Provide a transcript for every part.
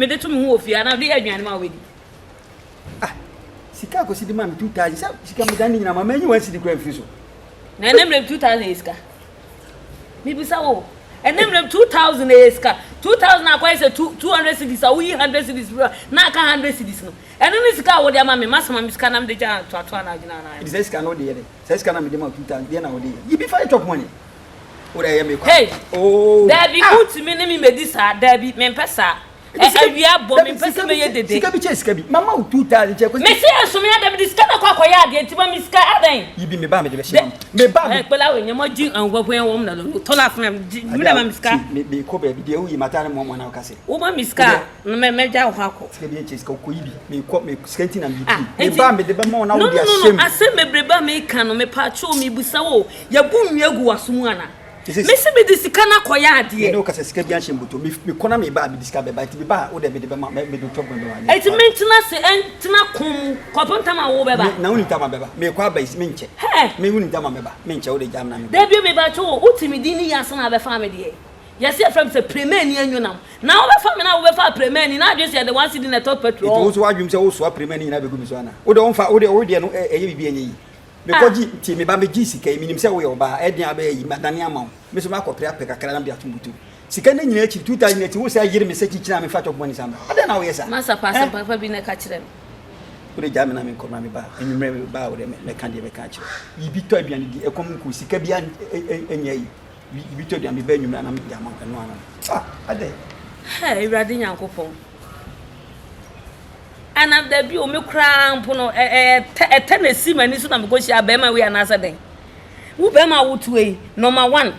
me de to me hu ofia na de aduane ma wedi ah sika ko sidi ma me 2000 sika me dan ni na mama nyi wan sidi kura mfiri so na enem 2000 iska mi bisa wo enem 2000 iska 2000 akwa ise 200 cedis a we 100 cedis na aka 100 cedis no eno ni sika wo de ama me masama me sika na me de ja to na agina na it is sika no de ye de sika na me de ma 2000 de na wo de you be fight top money wo de ye me kwa hey oh that be good to me ni me di sa that be me pesa awia bo me pesa me ye dede sika bi che sika bi mama 2000 che ko me se asumi ada bi sika na kwa ya de ti ba mi sika adan yi bi me ba me de be she me ba me pela we nyamo ji anwo en wo na lo to la fun me da ma mi sika me ko be bi de uyi mata na mo na ka se wo ma mi sika me ja wo akọ sika bi che sika ko yi bi me ko me sika nti na me bi me ba me de be mo na wo dia shem no ase me breba me ka no me pa cho me busa wo ya bu nwagu waso ana me se me de sika na koya ade no ka se sika bi an shembuto me kona me ba bi sika be ba ti be ba wo de me de be ma me do top me ba eti mentina se entina kum kopanta ma wo be ba na woni tama be ba me kwa ba isi me nche me woni tama me ba me nche wo de jam na me da bi me ba cho utimi di ni yasa na be fa me de yesi afram se premier ni anwunam na wo be fa me na wo be fa premier ni na adwese de one city na top petrol it wo adwum se wo so premier ni na be gumi so ana wo de won fa wo de no eye bibi enyi me ko ji ti me ba me ji sika minim se wo ye oba edian aba yi madane ama me so ma ko pre apeka kra na be atumbutu sika na nyina chi 2000 wo se agire me se chi na me fa top money samba ada na wo ye sa masa papa bi na ka kire me wo de jam na me ko na me ba enwumre me ba wo de me ka de me ka kire yi bi to aduane di ekom ku sika bi anya yi bi to aduane be enwumre na me jam ka no ana ade hey irade nyankopon ana da bi o me kra mpo no tenesi mani so na me go hia be ma we anasa den wo be ma wo tuwe number 1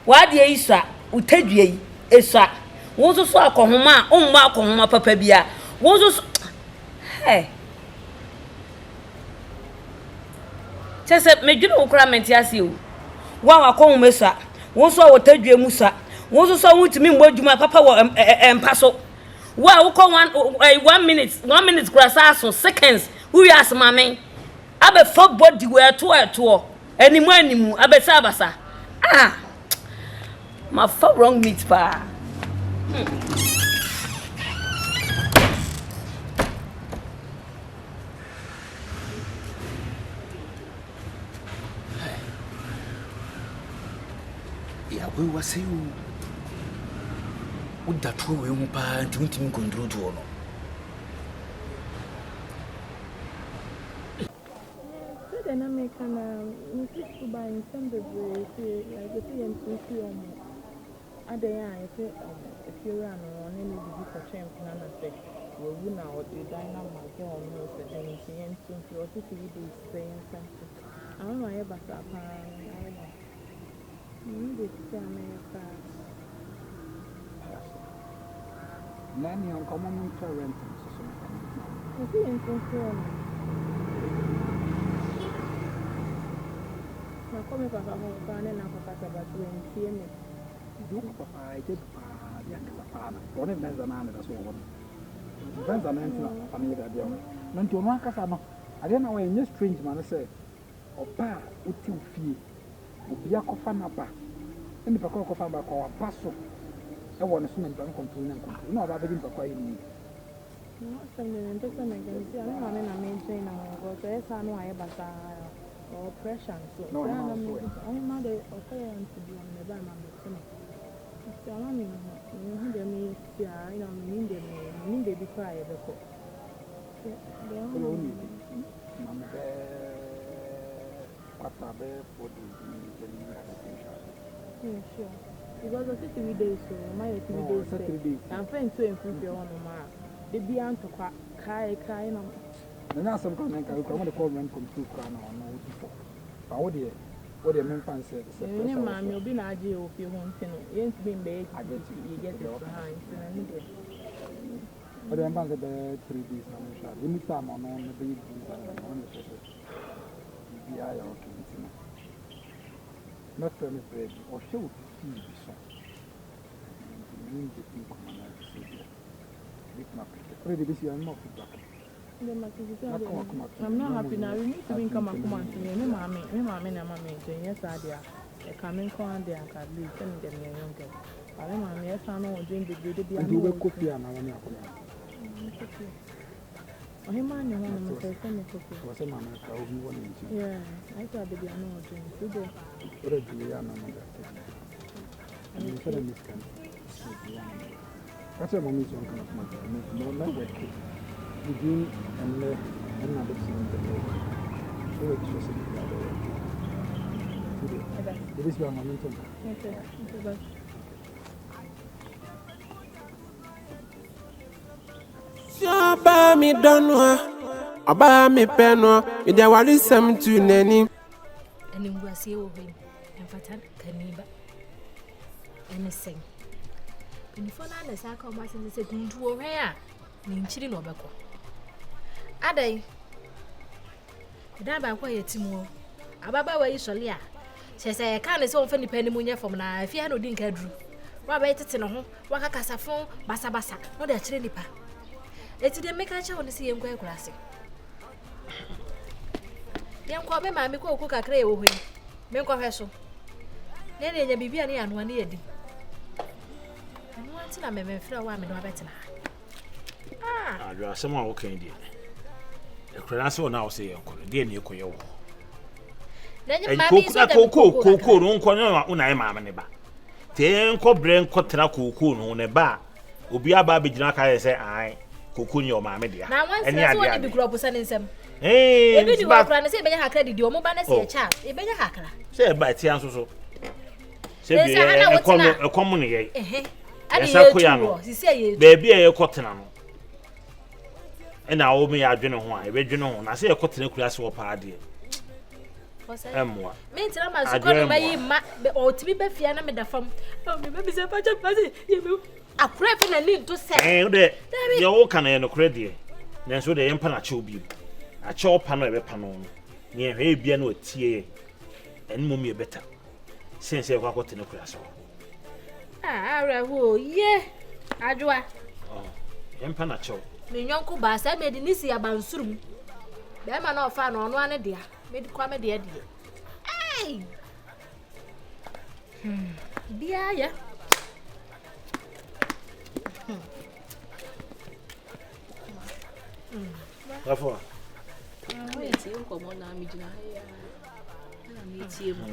wa de isa utadua yi esa wo so so akohoma o mma akohoma papa bia wo so hey chese me dwene wo kra menti ase o wa akohoma esa wo so wotadua mu sa wo so so wutimi mbo dwuma papa wo empa so wa wo ko 1 minute grasa so seconds we ask mama abe for body we to animu abe sabasa my for wrong meat pa ya we wase uda to we mu pa ntimi control to no then I make an to buy in some of the like the PM to see on at the eye if you run on any big for champ and say we will now the dynamo girl knows that then she ends to your city is saying something I don't know about that Nanny on common rent. I see in some na come papa ho pa na papa sabatu Nkyene do papa I did ya papa na one benza na na so won benza na ntina family ga dia no nti ono akasa no ade na we strange man say oba uti ufie obi akofa na ba eni pa kofa ba ko pa so e won so na ntan control na oba be din pa kwa yi no something and just make them see I na me join na go so esa no aye basa or pressure so no I'm not okay to be on the by my so I mean you hear me yeah you know me need to be quiet because sure because the 3 days so my 3 days I'm friend to improve your one tomorrow they be on to cry no na some kind of come call rent control crown on no before but what the main fan said any man you'll be na aje o fi ho ntino yent be be you get it behind so na need but the man said 3 days na mo sha we need time on the big on the be I okay ntino not for me bread or show see so need to think on that see big map ready this year more feedback I'm not happy now. We need to be come and me, mommy, and mammy, yes, idea. A coming con there can leave, send them young girl. I don't know, yes, I know, drink the good, the coffee and I want to Oh, him and your one of the same cookie. Was a man I will be one into. Yeah, I thought they'd be another drink. Today, What a Juliana. And you said a miscount. That's a moment's on kind of matter. No work. Begin and another thing. So it's just it is your momentum. okay, but Ba mi donwa aba mi peno ide wali sam tu nani eni ngwase wo hwe emfata kaniba eni sen benifo na sa ka o ma sen se tuntu wo hwe a ni nchiri no beko adai da ba kwa yetimu ababa wa isole a se ka ne se on fa nipa ni munye fom na afia no di nka duru wa ba yetete no ho wa kakasafo basa basa no de akire nipa eti de meka cha woni si yenkwa ekurase yenkwa be ma me ko oku kakra e wo hwe me nkwa hwe so ne ne nya bibia ne anu ane yedi anu anti na me mfira wa me no abetena you are someone who can do ekurase wona wo se yenkwa de ne ekoye wo na nya ma bi so de koko no nkwa no una e ma me ne ba te nkwa bre nkwa tra koko no ne ba obi aba begyina ka ye se ai koko ni o ma me dia na wansi so woni bi group sa ne nsem ebi di wa kra ne se benya hakra didi o mo ba na se e cha e benya hakra se ba ti anso so se bi e kom ne ye ani ye tu si se ye ba bi e kotena no ena wo me ya adwene ho a e be dwene ho na se e kotena kura se wo pa ade emwa me ntira ma so ko no mayi ma o tibi be fia na me da fam o me be se pa cha pa se ye me akura fe na ni to se de ye wo kana ye no kura de nanso de ye mpa na chew bi a chew pa no e be pa no ni e hwe bia na otie en mom ye beta sense e kwa kotena kura so ara ho ye adwa ye mpa na chew me nyonko ba sa me di ni si abansurum be ma na ofa na ono ane dia me di kwa me dia die ei bia ya Rafa we ti nkomo na mi gina ya na mi tie mu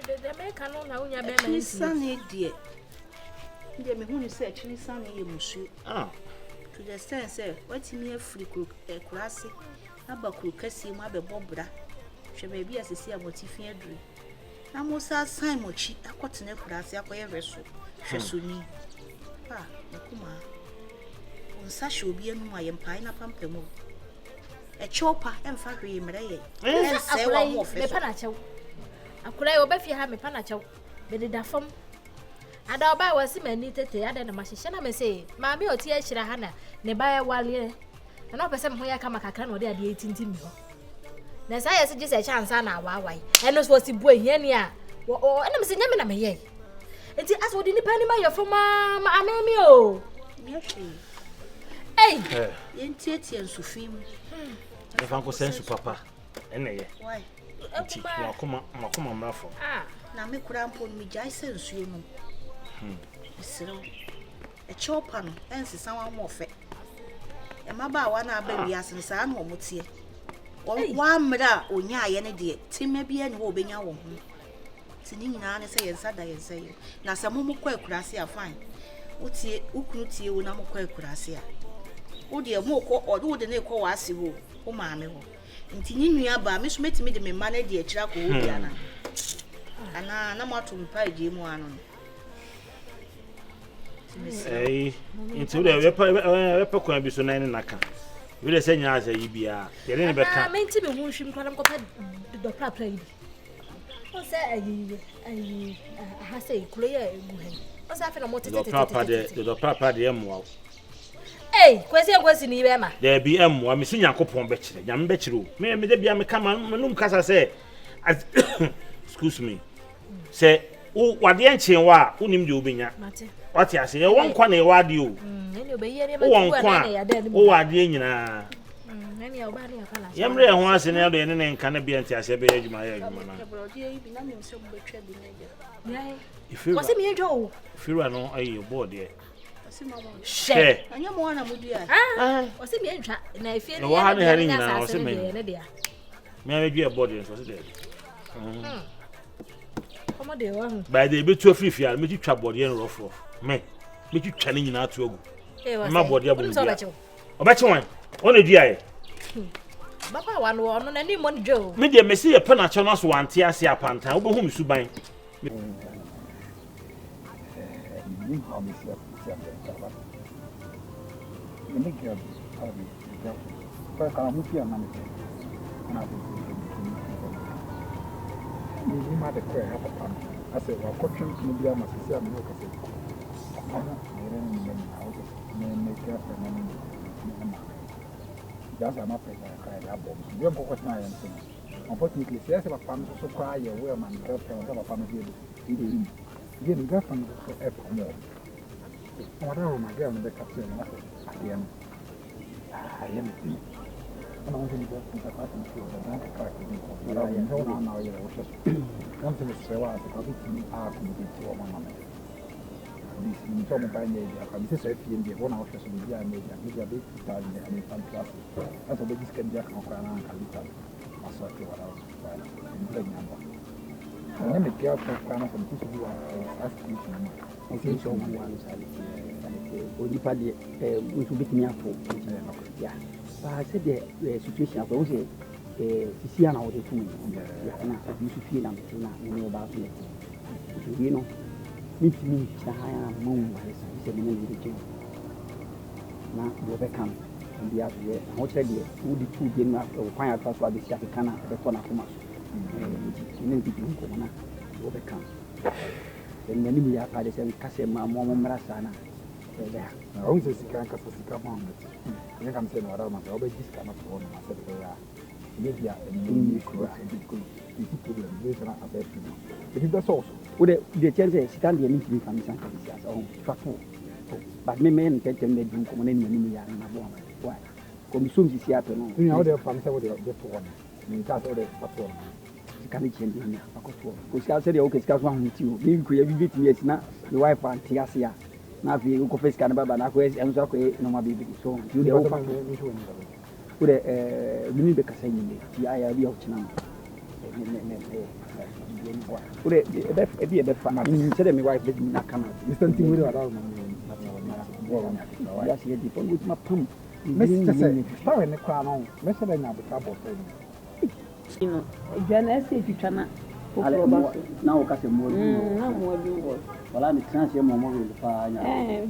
de me ka no na unya be ma ni sane die nde me hunu se chini sane ye musu to the sense what me free kurase aba kuru kase mu abebobra hwe ba bia sesi amotifi aduru na mo sa san mochi akotene kurase akoye reso hwe so ni pa nakuma onsa hwe obi anu aye mpai na pampemo e chopa emfa hwe mreye se wa mo fe me pa na chew akura yo ba fi ha me pa na chew be de da fam ada oba wasi mani tete ada na mahihye na me se ma me oti a hira ha na ne ba ya wale na no pese me ho ya kama kakra na ode ade etintim mi ho na sa ya se je se chance na awawai eno so si bua hia ni a ena me se nyame na me ye enti aso di ni pa ni ma yo foma ma amemi o yeshi ei yentieti ensufim e fa ko sensu papa ene ye why enti makoma mrafo na me kura mpo mi jai sensu yo no isiro e chopa no ensisa wa mo fe e maba wa na aba wi ase sa na omotie wa mra onya aye ne de timma bia ne wo obenya wo ho tini nyina ne se yensa da yensa yo na sa mo kwa akurase a fine utie ukunu tie wo na mo kwa akurase a wo de mo ko wo de ne ko wa ase wo o maame ho nti nyinua ba me so metimi de me ma na de akira ko wo bia na na mo atum pa je mu ano ei into the wepa kwa bi so nan naka we dey say nya asa yi bia ye ne be ka menti me hu hwim kwa nam ko pa do pra yi o se ayi ha se kulo ya egu he o se afa na mo tete do papa de emwa ei kwesi ni be ma there be emwa me si Yakobon be kire nyam be kire o me de bia me ka manum kasa say excuse me say o wade enchen wa unim de obenya what ya say won kwa na e wade o eni obeyere ma tuwa na ya da ni o wade nyina eni oba na ya kala yemre ho ase na do ne nka na bia nti ase be adwuma ya adwuma na kwasi mi ejo o firu ano ayi board ye Share. Anya mo na mudia. O se me ntwa na efie No wa na heri nyina o se me. Me amedua body so se dey. Komo de wa hu. By the be to free me twa body en rough. Me twa ne nyina to agu. Ma body abu. Obeche wan. Ona dua e. Papa wa no ono na ni mo ni dwo. Me de me se ye pena che no so wante ase apantan. Wo be hu me suban. Unfortunately, yes, my family so cry, where my girlfriend and family did. Again, girlfriend for ever more. Whatever my girl in the captain, at the end, I am. And I want to be girlfriend that I can feel that I'm practicing. But I know now, you know, just one thing is so I think me are to be to one man. This in some by the this is in the one house of media media media big style and fantastic. That's a big scan jack on Kana and Kalita. I saw it what else. And then the girl from Kana from this view asking I think so one side. Onipa de we to beat me up for yeah. But I said the situation I was see na what to me. Yeah, na you should feel am to na know about it. You know. Meet China moon is a minute now you become and the other what said you who the 2 game after fire pass what the Shakana the corner from us. You become. Then many we are parties and Casema Marasana. I always say, Casasica Mountain. You can say, no, I always this cannot go on. I said, maybe I am good. That's also. The chance is stand the need to become something as own traffic. But me men get them the drink on any why? Come soon this year to know. You know, they're from some of the one. In case of the patrol. You can't change him. Because I said, okay, it's one with you. Maybe could be yes, now the wife and Tiasia. Now, if you go face Canaba, and I quest and so no baby. So you the open. We need the Cassini. The IRB of China. Be fun. Instead my wife didn't not come out. Mr. Thing with around yes, you depend with my pump. Mr. Say, star in the crown, Mr. Now the trouble. You know, Janice, if you cannot. Now, Cassim, no more you was. Well, I'm a transient memorial.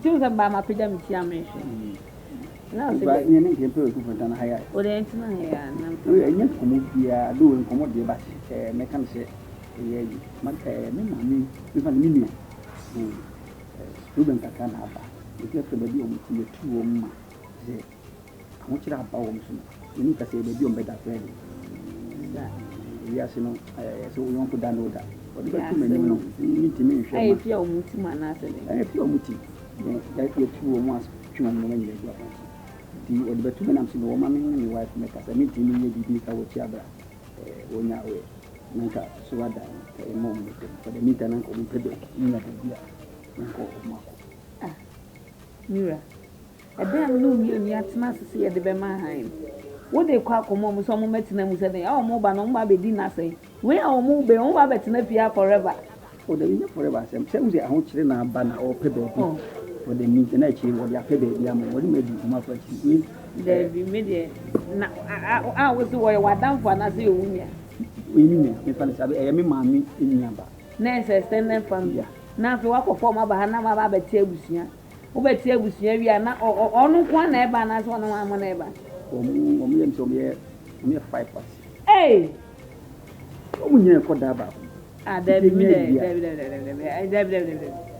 Things about my pajamas, I mentioned. Now, by any people than higher. Or the internet, doing commodity, but mechanic. Yeah, me, we can mean student can have. You get to the room to the 2 women. I want you to have poems. You need to say the room better friend. Yes, you know, so we want to download that. But you need to mention. I feel Mutima, I feel Muti. That you 2 women, 2 women, the better when I'm seeing a woman and your wife make us a meeting in the detail with Yabra. When you're away. Nanka suwada mom for the meet and uncle pedo ni adia nko mako mira ebe no mi oni atma sese ye de be ma han wo de kwa komo mo so mo metina mu se den a mo ba no mo ba be di na sai we a mo be mo ba betina fia forever o de ni forever sem se uzi ahon kire na ba na o pedo for the meet na chi wo dia pedo dia mo wo me di kuma fa chi de bi me de na a wo so wo wa dan for na se o wumia we me fa sabe e me mami enyaba na extended family na fi wa ko form aba na ma ba beti abusia wo beti abusia wi na onu kwa na eba na so no ama na eba o mu yem so me 5 pass eh o mu nye ko da ba da bi me da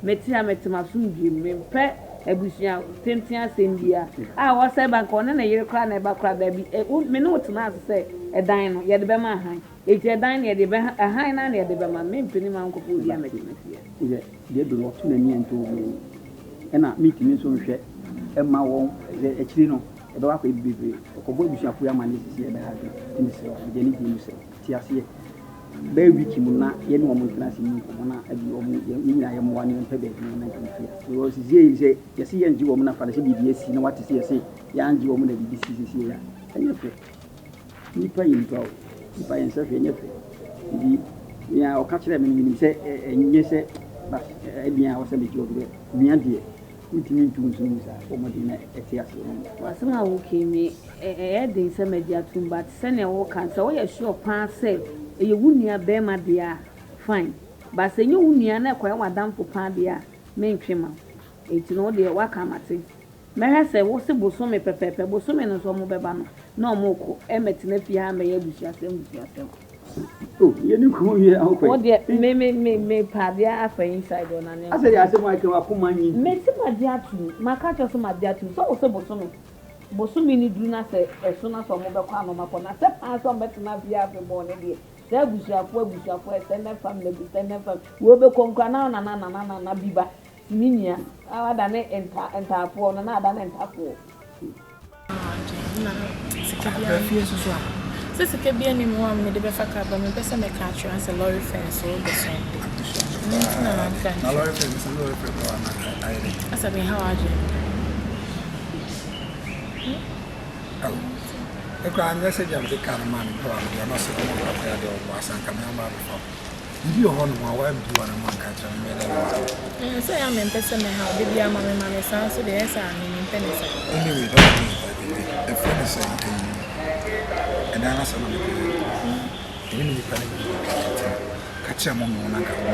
meti ma so bi me pe abusia tentia sembia wo se ba ko na yire kra na eba kra da bi me no tena se edan no ye de be ma han eti dan ne de be han na ne de be ma me mpini ma nko pu dia meti ye de do lo tu na ni ento me e na mi kimi so nhwe e ma won e chiri no e be wa ko bibiri ko bo busu afu ya ma ne sisi e be ha de ni se de ni di ni se ti ase be wiki mu na ye no mo class ni ko na abi o mu ye nyina ye mo wa ne mpe be ni na kan fia we sie say ye see ye nji wo mu na fa se bibi esi na what say ye say ya nji wo mu na bibi si ya enye fe nipa yimpa o nipa yen se fe enye fe di ya o ka kire me ni se enye se ba ebia o se be jo be mia die utimi tunsun sa o mo di na etia so wasema wo kemi dey se media tun but se ne wo kan se wo ye sure pa se ye wunia be ma dia fine but se nye wunia na kwa wadam fo pa dia mentwema enti no de wa kamate mehe se wo se bosome pepepe bosome no so mo beba no na o mo ko emetina fi ha me ye busuasem oh ye ni ko ye aho pe o de me pa dia afa inside on an ase ya se mo ake wa ko manyi me ti ma dia tu maka cho so ma dia tu so wo se bosome ni duru na se eso na so mo be kwa no mako na se pa so betina fi ha fe mo ne de se busuafo se na family wo be konkwa na biba minia awada ne enta po na ada ne enta po na sikabia fie so a sikabia ni mo am ne de be faka ba me pese me ka twa as a lorry fence so the same na lorry fence na ai asa me how are you ekwa message am de kan man ko am de no se ko ko ya de o asan kan ma ba fo ndi ho no ma wa mbi wa na man ka cha me le so ya me pese me how de bia ma me san so de esa ni me pene se anyway don't the friend is saying and then asa no de ni pa ni ka cha mo no na ka mo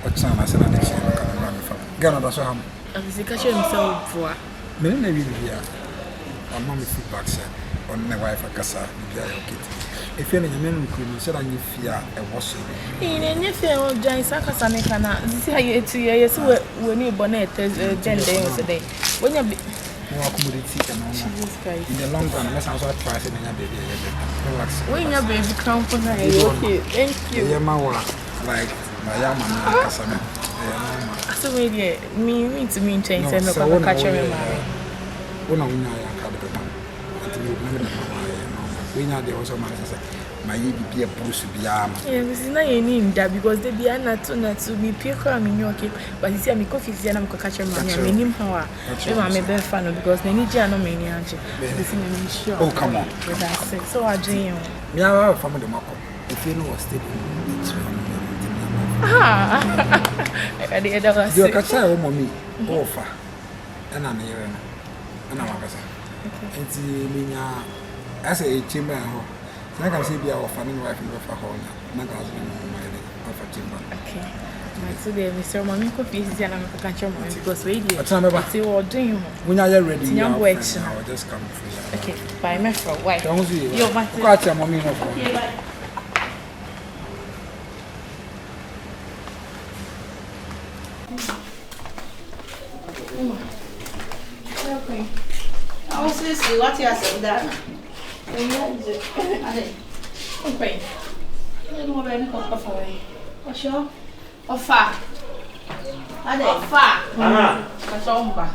o cha na se na de chi ka na me fa gana da so ham asi ka che himself for me na bi bia amma me feedback say on my wife akasa bia yo kit if you nyame no kuru so na nyefia e wo so ine nyefia o jan sakasa me kana sisi aye tu ye so we ni bo na gender yo so dey wonya no accommodate and all in the long run let's also try say nya baby relax wonya baby come for na okay thank you yeah ma wa like my yama na akasa me so we dey me to me change say no ko catch me ma una ya ka de ta ati na me we nya de also man say my be a bruce biama yes na ye ni nda because they be na to me pie kwa me nyoke but see me coffee see na me catch me nim how me ma me be fan because na ni ji no me ni anje this me ni sure oh come on that's it so I dream me our family mako if you know was stay I did that you ka say o mommy offer na na yere na wakasa enti minya asa e chimba ho na ka say bia offer no wife no offer ho na ka so no my offer chimba okay my today Mr. Mommy ko fi sia na me ka catch me because we dey see what doing munya you ready now I will just come free okay bye my for why yo ma ko acha mommy no for okay bye okay I was listening what you said that okay eu não vou ver nem como foi achou ofa ade Aha. achou um ba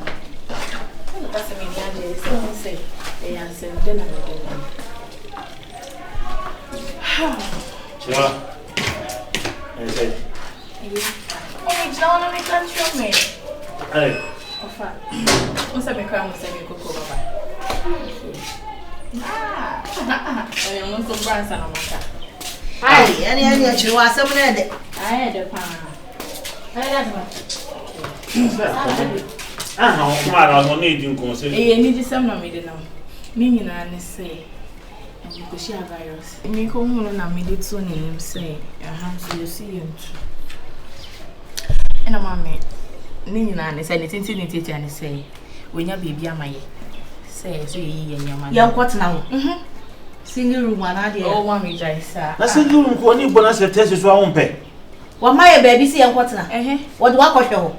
não tá se menina de não sei é assim de na Tchau. Ei. oi já não me cantou me Ei. ofa não sabe como você me cocô papai eu não tô branca na mão ai ani achou asam na de ai de pa ai da ba Ah, mara, não need um conselho. e ni de sam na me de não me nyina ne sei ko shi virus me ko hu na me de to ne nim sei aha so you see you ena mama ni nyina ne sei ne tinti ne tete ne sei wonya bebi amaye sei so yi nyama ya kwatna ho single room ana de oh wa me jaisa Na single room ko ni bona se test so a won pe. wa maye baby si ya kwatna wo de wa kohwe ho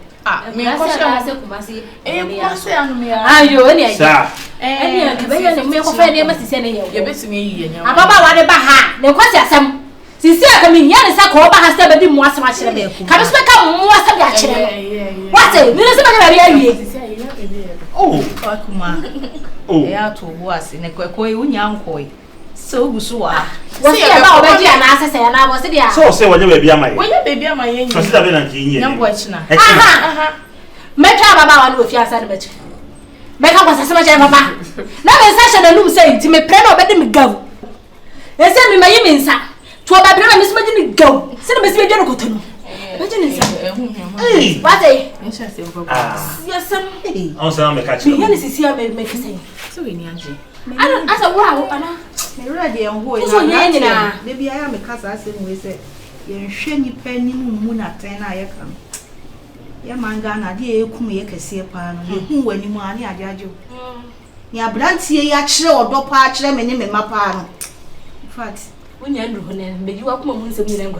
me ko sha se kumasi kumasi anu me ayo eni ayi Sa. eni ka be ye me ko fa ne ma sise ne ye betumi yi nyama ababa wa de ba ha ne kwasi asem sisi aka mi nya ne sa ko ba ha se be di mu asem a kire me ka be so ka mu asem ya kire me what mi ne se ba ga ya wie oh akuma Oh. ya to bo ase ne kweko e unya nkoi So gusuwa. What's the about Betty and I say, and I was there. So say when you baby am I. When your baby am I? So sister be na Nkyene. Young watching. Metro Baba one with your son, Betty. Becca was so much Papa. Now in session the room saying to me, pray or better me go. They send me my immense. To a baby, Miss Maggie go. Send Miss Major Cotton. Hey, what a yes, some. Also I'm catch. Yes, is here make say. So in Yanji. I don't as a wow, Anna. Ready and who is maybe I am a cast as we say. You're shiny penny moon at 10 I come. Yamangana, dear, come here, can see a pan. Who when you money, I judge you. Ya brandy, ya chill or do patch them and name my pan. In fact, when you're and you are coming to me.